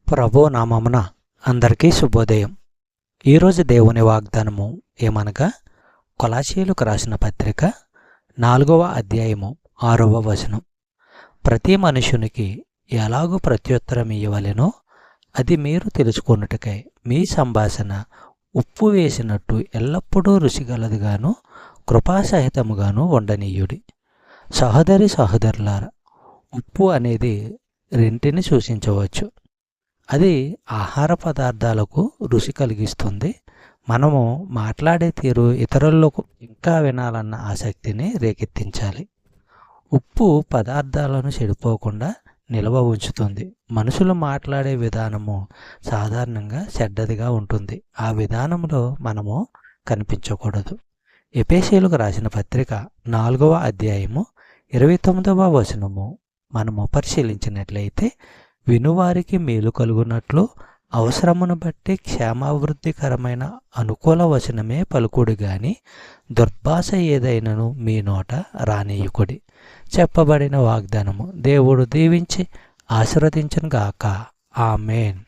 ప్రభు నామమున అందరికీ శుభోదయం. ఈరోజు దేవుని వాగ్దానము ఏమనగా కొలాసీయులకు రాసిన పత్రిక 4వ అధ్యాయము 6వ వచనం. ప్రతి మనుషునికి ఎలాగూ ప్రత్యుత్తరం ఇయ్యవలెనో అది మీరు తెలుసుకొనుటకై మీ సంభాషణ ఉప్పు వేసినట్టు ఎల్లప్పుడూ రుచిగలదుగాను కృపాసహితముగాను ఉండనీయుడి. సహోదరులారా, ఉప్పు అనేది రెంటిని సూచించవచ్చు. అది ఆహార పదార్థాలకు రుచి కలిగిస్తుంది. మనము మాట్లాడే తీరు ఇతరులకు ఇంకా వినాలన్న ఆసక్తిని రేకెత్తించాలి. ఉప్పు పదార్థాలను చెడిపోకుండా నిల్వ ఉంచుతుంది. మనుషులు మాట్లాడే విధానము సాధారణంగా చెడ్డదిగా ఉంటుంది. ఆ విధానంలో మనము కనిపించకూడదు. ఎఫెసీయులకు రాసిన పత్రిక 4వ అధ్యాయము 29వ వచనము మనము పరిశీలించినట్లయితే, వినువారికి మేలు కలుగునట్లు అవసరమును బట్టి క్షేమాభివృద్ధికరమైన అనుకూల వచనమే పలుకుడు గాని దుర్భాష ఏదైనను మీ నోట రానీయుకుడి. చెప్పబడిన వాగ్దానము దేవుడు దీవించి ఆశీర్వదించును గాక. ఆమేన్.